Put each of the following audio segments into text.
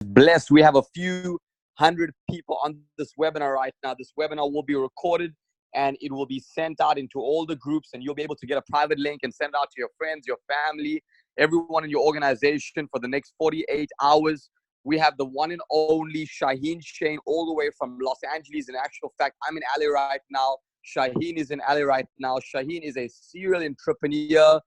Blessed. We have a few hundred people on this webinar right now. This webinar will be recorded and it will be sent out into all the groups, and you'll be able to get a private link and send it out to your friends, your family, everyone in your organization for the next 48 hours. We have the one and only Shaahin all the way from Los Angeles. In actual fact, I'm in LA right now. Shaahin is in LA right now. Shaahin is a serial entrepreneur.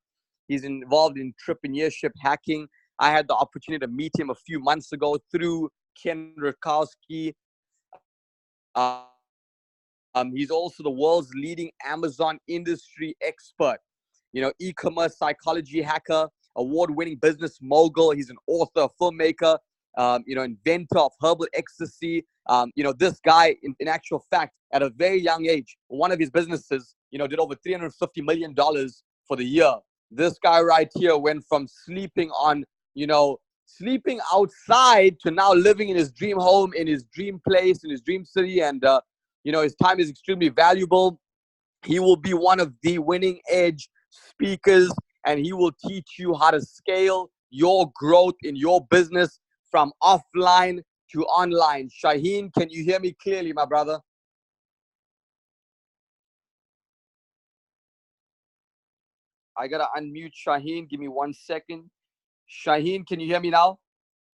He's involved in entrepreneurship hacking. I had the opportunity to meet him a few months ago through Ken Rakowski. He's also the world's leading Amazon industry expert, e-commerce psychology hacker, award-winning business mogul. He's an author, filmmaker, inventor of herbal ecstasy. This guy, in actual fact, at a very young age, one of his businesses, did over $350 million for the year. This guy right here went from sleeping outside to now living in his dream home, in his dream place, in his dream city. And, his time is extremely valuable. He will be one of the winning edge speakers, and he will teach you how to scale your growth in your business from offline to online. Shaahin, can you hear me clearly, my brother? I gotta unmute Shaahin. Give me 1 second. Shaahin, can you hear me now?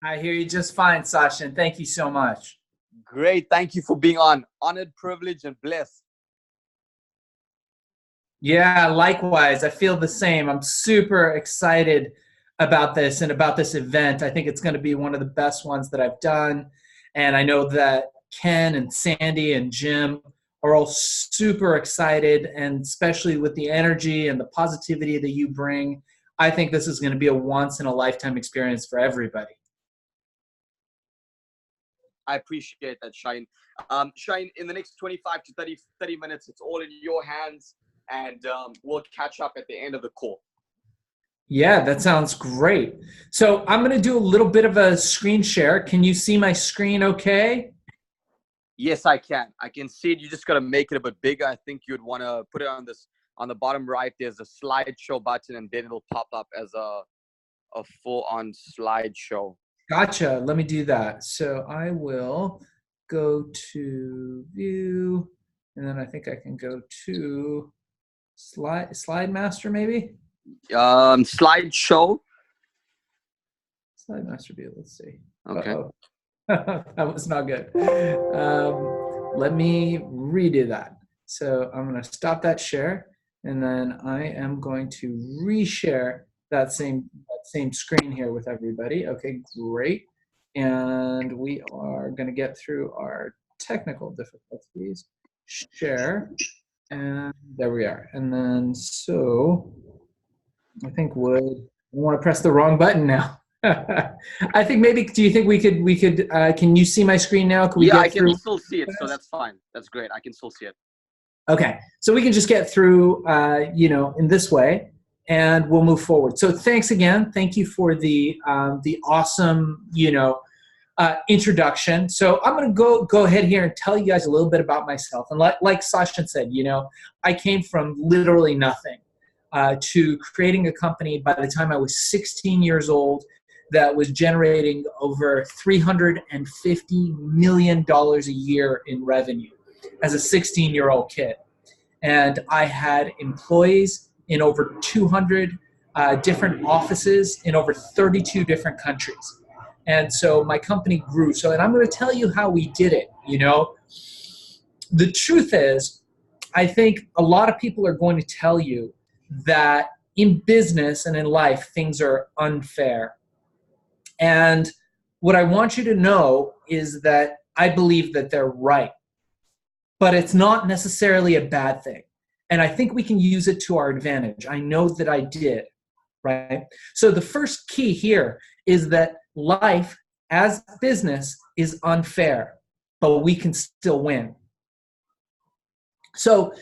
I hear you just fine, Sasha. Thank you so much. Great. Thank you for being on. Honored, privileged, and blessed. Yeah, likewise. I feel the same. I'm super excited about this and about this event. I think it's going to be one of the best ones that I've done. And I know that Ken and Sandy and Jim are all super excited, and especially with the energy and the positivity that you bring, I think this is going to be a once-in-a-lifetime experience for everybody. I appreciate that, Shaahin. Shaahin, in the next 25 to 30 minutes, it's all in your hands, and we'll catch up at the end of the call. Yeah, that sounds great. So I'm going to do a little bit of a screen share. Can you see my screen okay? Yes, I can. I can see it. You just got to make it a bit bigger. I think you'd want to put it on the bottom right. There's a slideshow button, and then it'll pop up as a full-on slideshow. Gotcha. Let me do that. So I will go to view, and then I think I can go to slide master maybe? Slideshow. Slide master view. Let's see. Okay. That was not good. Let me redo that. So I'm going to stop that share, and then I am going to reshare that same screen here with everybody. Okay, great. And we are going to get through our technical difficulties. Share, and there we are. And then so I think I want to press the wrong button now. I think maybe, do you think we could can you see my screen now? Can we yeah, get I can through? still see it, so that's fine. That's great. I can still see it. Okay, so we can just get through, in this way, and we'll move forward. So thanks again. Thank you for the awesome, introduction. So I'm going to go ahead here and tell you guys a little bit about myself. And like Sasha said, I came from literally nothing to creating a company by the time I was 16 years old that was generating over $350 million a year in revenue as a 16-year-old kid. And I had employees in over 200 different offices in over 32 different countries. And so my company grew. And I'm going to tell you how we did it. The truth is, I think a lot of people are going to tell you that in business and in life, things are unfair. And what I want you to know is that I believe that they're right, but it's not necessarily a bad thing. And I think we can use it to our advantage. I know that I did, right? So the first key here is that life as business is unfair, but we can still win. So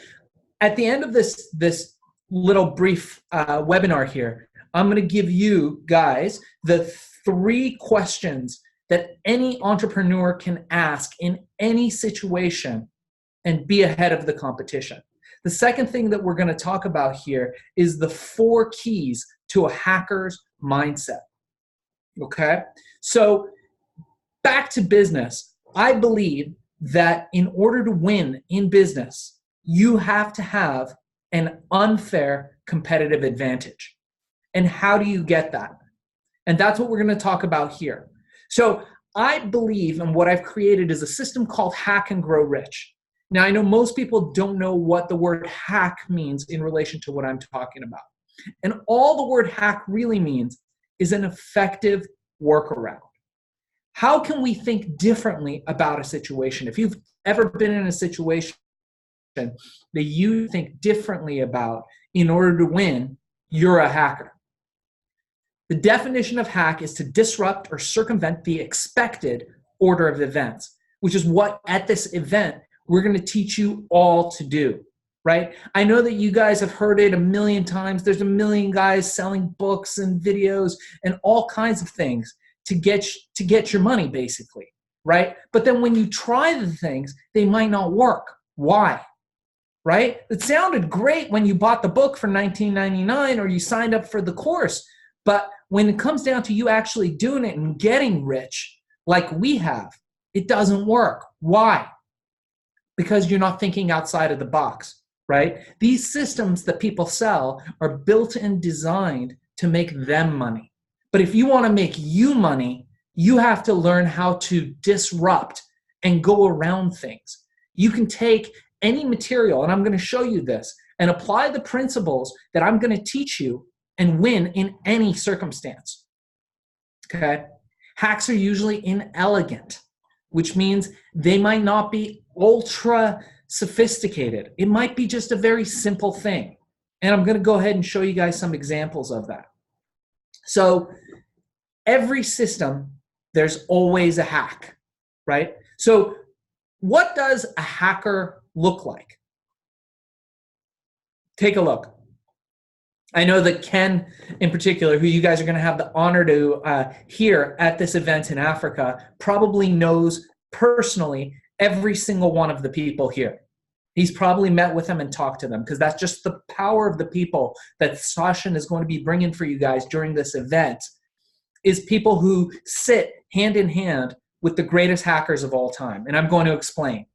at the end of this little brief webinar here, I'm going to give you guys the 3 questions that any entrepreneur can ask in any situation and be ahead of the competition. The second thing that we're going to talk about here is the 4 keys to a hacker's mindset. Okay? So back to business, I believe that in order to win in business, you have to have an unfair competitive advantage. And how do you get that? And that's what we're going to talk about here. So I believe, and what I've created is a system called Hack and Grow Rich. Now, I know most people don't know what the word hack means in relation to what I'm talking about. And all the word hack really means is an effective workaround. How can we think differently about a situation? If you've ever been in a situation that you think differently about in order to win, you're a hacker. The definition of hack is to disrupt or circumvent the expected order of events, which is what at this event we're going to teach you all to do, right? I know that you guys have heard it a million times. There's a million guys selling books and videos and all kinds of things to get your money, basically, right? But then when you try the things, they might not work. Why? Right? It sounded great when you bought the book for $19.99 or you signed up for the course, but when it comes down to you actually doing it and getting rich, like we have, it doesn't work. Why? Because you're not thinking outside of the box, right? These systems that people sell are built and designed to make them money. But if you want to make you money, you have to learn how to disrupt and go around things. You can take any material, and I'm going to show you this, and apply the principles that I'm going to teach you and win in any circumstance. Okay? Hacks are usually inelegant, which means they might not be ultra sophisticated. It might be just a very simple thing. And I'm going to go ahead and show you guys some examples of that. So every system, there's always a hack, right? So what does a hacker look like? Take a look. I know that Ken, in particular, who you guys are going to have the honor to hear at this event in Africa, probably knows personally every single one of the people here. He's probably met with them and talked to them, because that's just the power of the people that Shaahin is going to be bringing for you guys during this event, is people who sit hand in hand with the greatest hackers of all time. And I'm going to explain,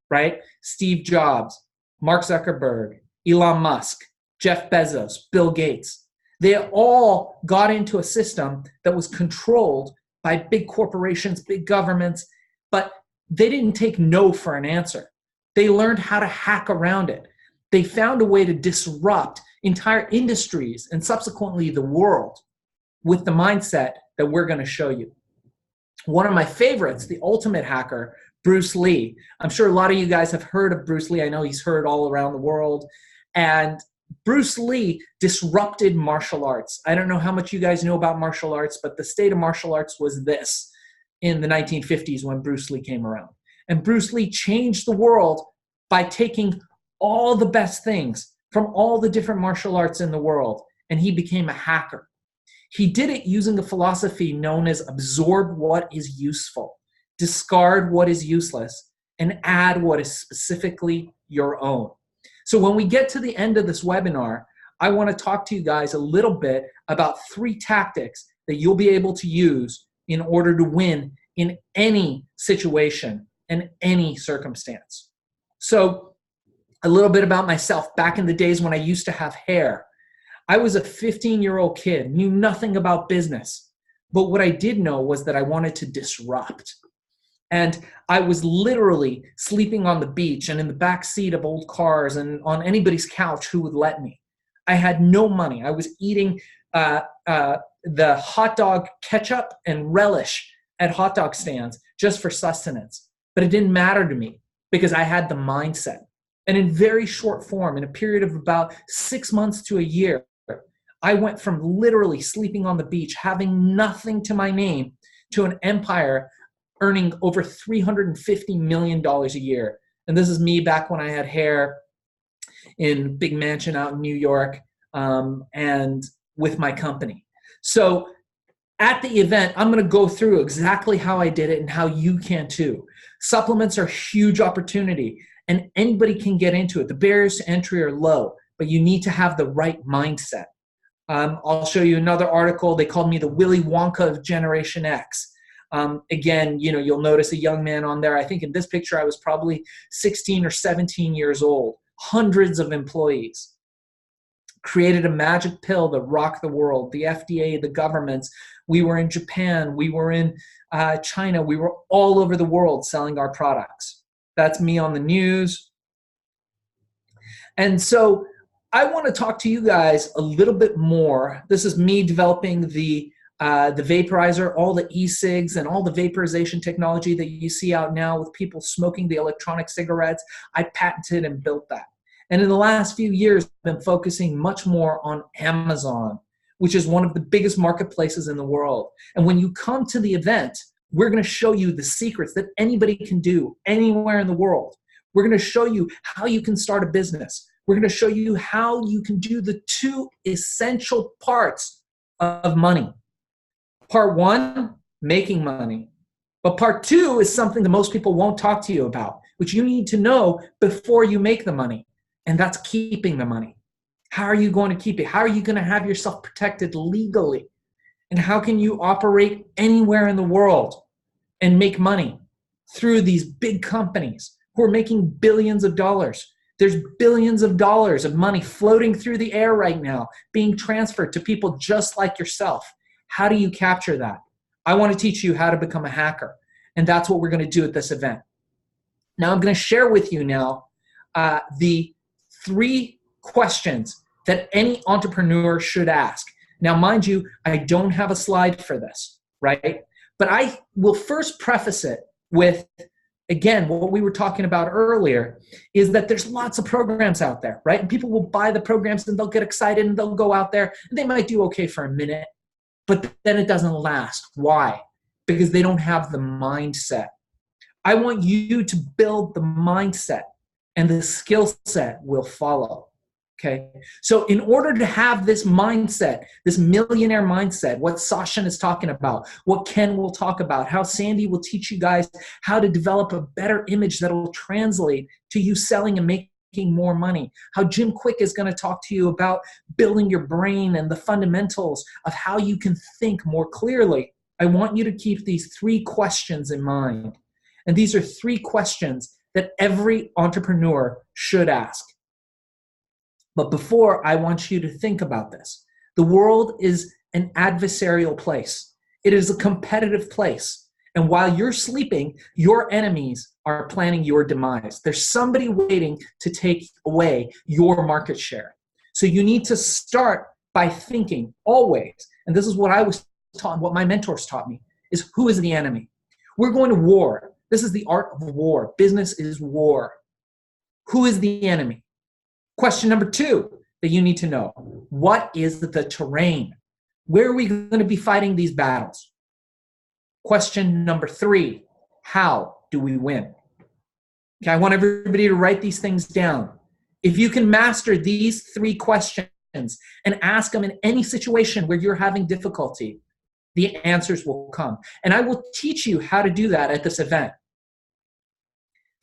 right? Steve Jobs, Mark Zuckerberg, Elon Musk, Jeff Bezos, Bill Gates. They all got into a system that was controlled by big corporations, big governments, but they didn't take no for an answer. They learned how to hack around it. They found a way to disrupt entire industries and subsequently the world with the mindset that we're going to show you. One of my favorites, the ultimate hacker, Bruce Lee. I'm sure a lot of you guys have heard of Bruce Lee. I know he's heard all around the world. And Bruce Lee disrupted martial arts. I don't know how much you guys know about martial arts, but the state of martial arts was this in the 1950s when Bruce Lee came around. And Bruce Lee changed the world by taking all the best things from all the different martial arts in the world, and he became a hacker. He did it using a philosophy known as absorb what is useful, discard what is useless, and add what is specifically your own. So when we get to the end of this webinar, I want to talk to you guys a little bit about 3 tactics that you'll be able to use in order to win in any situation and any circumstance. So a little bit about myself. Back in the days when I used to have hair, I was a 15-year-old kid, knew nothing about business. But what I did know was that I wanted to disrupt. And I was literally sleeping on the beach and in the back seat of old cars and on anybody's couch who would let me. I had no money. I was eating the hot dog ketchup and relish at hot dog stands just for sustenance. But it didn't matter to me because I had the mindset. And in very short form, in a period of about 6 months to a year, I went from literally sleeping on the beach, having nothing to my name, to an empire earning over $350 million a year. And this is me back when I had hair in a big mansion out in New York and with my company. So at the event, I'm going to go through exactly how I did it and how you can too. Supplements are a huge opportunity and anybody can get into it. The barriers to entry are low, but you need to have the right mindset. I'll show you another article. They called me the Willy Wonka of Generation X. Again, you'll notice a young man on there. I think in this picture, I was probably 16 or 17 years old. Hundreds of employees. Created a magic pill that rocked the world. The FDA, the governments. We were in Japan. We were in China. We were all over the world selling our products. That's me on the news. And so I want to talk to you guys a little bit more. This is me developing the vaporizer, all the e-cigs and all the vaporization technology that you see out now with people smoking the electronic cigarettes. I patented and built that. And in the last few years, I've been focusing much more on Amazon, which is one of the biggest marketplaces in the world. And when you come to the event, we're going to show you the secrets that anybody can do anywhere in the world. We're going to show you how you can start a business. We're going to show you how you can do the two essential parts of money. Part one, making money. But part two is something that most people won't talk to you about, which you need to know before you make the money. And that's keeping the money. How are you going to keep it? How are you going to have yourself protected legally? And how can you operate anywhere in the world and make money through these big companies who are making billions of dollars? There's billions of dollars of money floating through the air right now, being transferred to people just like yourself. How do you capture that? I want to teach you how to become a hacker. And that's what we're going to do at this event. Now I'm going to share with you now the 3 questions that any entrepreneur should ask. Now, mind you, I don't have a slide for this, right? But I will first preface it with, again, what we were talking about earlier is that there's lots of programs out there, right? And people will buy the programs and they'll get excited and they'll go out there and they might do okay for a minute, but then it doesn't last. Why? Because they don't have the mindset. I want you to build the mindset and the skill set will follow. Okay. So in order to have this mindset, this millionaire mindset, what Shaahin is talking about, what Ken will talk about, how Sandy will teach you guys how to develop a better image that will translate to you selling and making more money, how Jim Quick is going to talk to you about building your brain and the fundamentals of how you can think more clearly. I want you to keep these 3 questions in mind. And these are 3 questions that every entrepreneur should ask. But before, I want you to think about this. The world is an adversarial place. It is a competitive place. And while you're sleeping, your enemies are planning your demise. There's somebody waiting to take away your market share. So you need to start by thinking always, and this is what I was taught, what my mentors taught me, is who is the enemy? We're going to war. This is the art of war. Business is war. Who is the enemy? Question number 2 that you need to know. What is the terrain? Where are we going to be fighting these battles? Question number 3, how do we win? Okay, I want everybody to write these things down. If you can master these 3 questions and ask them in any situation where you're having difficulty, the answers will come. And I will teach you how to do that at this event.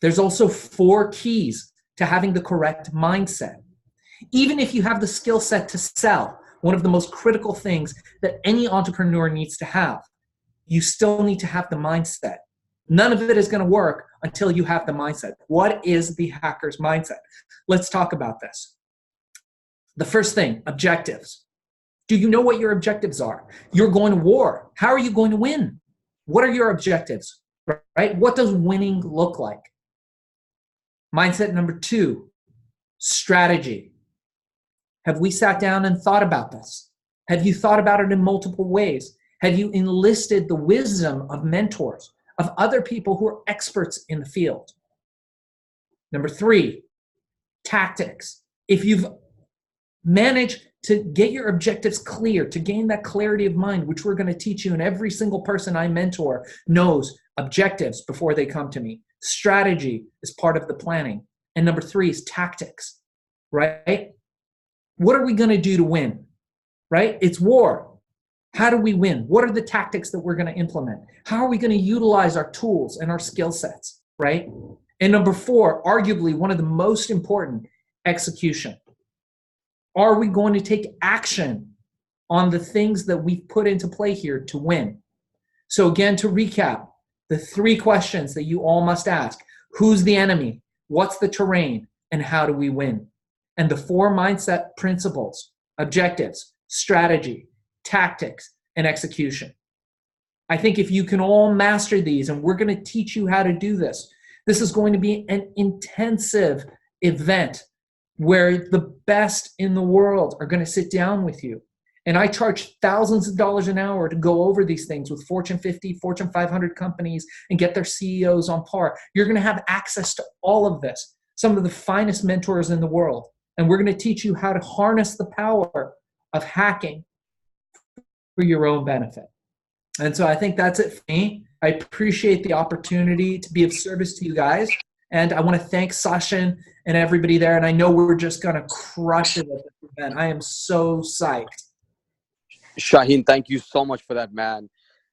There's also 4 keys to having the correct mindset. Even if you have the skill set to sell, one of the most critical things that any entrepreneur needs to have, you still need to have the mindset. None of it is going to work until you have the mindset. What is the hacker's mindset? Let's talk about this. The first thing, objectives. Do you know what your objectives are? You're going to war. How are you going to win? What are your objectives, right? What does winning look like? Mindset number 2, strategy. Have we sat down and thought about this? Have you thought about it in multiple ways? Have you enlisted the wisdom of mentors, of other people who are experts in the field? Number 3, tactics. If you've managed to get your objectives clear, to gain that clarity of mind, which we're going to teach you, and every single person I mentor knows objectives before they come to me. Strategy is part of the planning. And number 3 is tactics, right? What are we going to do to win, right? It's war. How do we win? What are the tactics that we're going to implement? How are we going to utilize our tools and our skill sets, right? And number 4, arguably one of the most important, execution. Are we going to take action on the things that we've put into play here to win? So again, to recap, the 3 questions that you all must ask: who's the enemy? What's the terrain? And how do we win? And the 4 mindset principles: objectives, strategy, tactics, and execution. I think if you can all master these, and we're going to teach you how to do this, this is going to be an intensive event where the best in the world are going to sit down with you. And I charge thousands of dollars an hour to go over these things with Fortune 50, Fortune 500 companies and get their CEOs on par. You're going to have access to all of this, some of the finest mentors in the world. And we're going to teach you how to harness the power of hacking for your own benefit. And so I think that's it for me. I appreciate the opportunity to be of service to you guys. And I want to thank Shaahin and everybody there. And I know we're just going to crush it at this event. I am so psyched. Shaahin, thank you so much for that, man.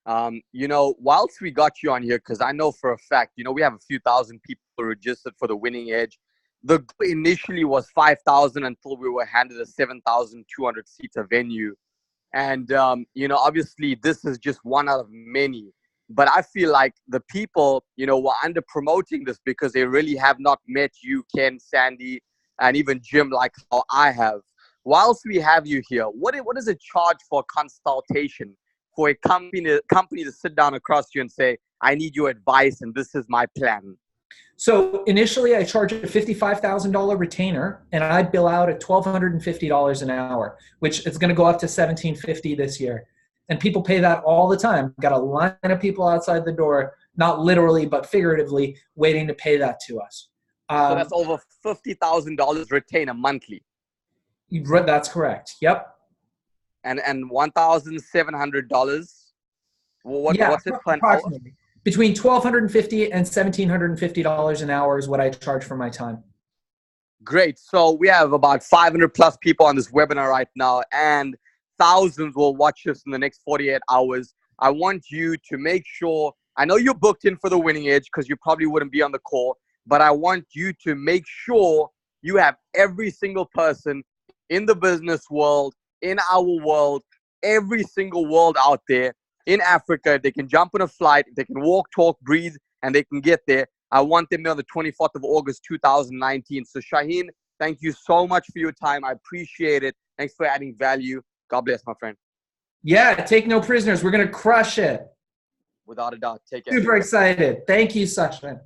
Whilst we got you on here, because I know for a fact, we have a few thousand people registered for the Winning Edge. The goal initially was 5,000 until we were handed a 7,200 seater venue. And, obviously this is just one out of many. But I feel like the people, were under promoting this because they really have not met you, Ken, Sandy, and even Jim, like how I have. Whilst we have you here, what is a charge for a consultation for a company to sit down across you and say, I need your advice and this is my plan? So initially I charge a $55,000 retainer and I bill out at $1,250 an hour, which is going to go up to $1,750 this year. And people pay that all the time. Got a line of people outside the door, not literally, but figuratively, waiting to pay that to us. So that's over $50,000 retainer monthly. That's correct. Yep. And $1,700. What's it per hour? Between $1,250 and $1,750 an hour is what I charge for my time. Great. So we have about 500 plus people on this webinar right now, and thousands will watch this in the next 48 hours. I want you to make sure, I know you're booked in for the Winning Edge because you probably wouldn't be on the call, but I want you to make sure you have every single person in the business world, in our world, every single world out there, in Africa. They can jump on a flight, they can walk, talk, breathe, and they can get there. I want them there on the 24th of August, 2019. So Shaahin, thank you so much for your time. I appreciate it. Thanks for adding value. God bless, my friend. Yeah, take no prisoners. We're going to crush it. Without a doubt. Take care. Super excited. Thank you, Shaahin.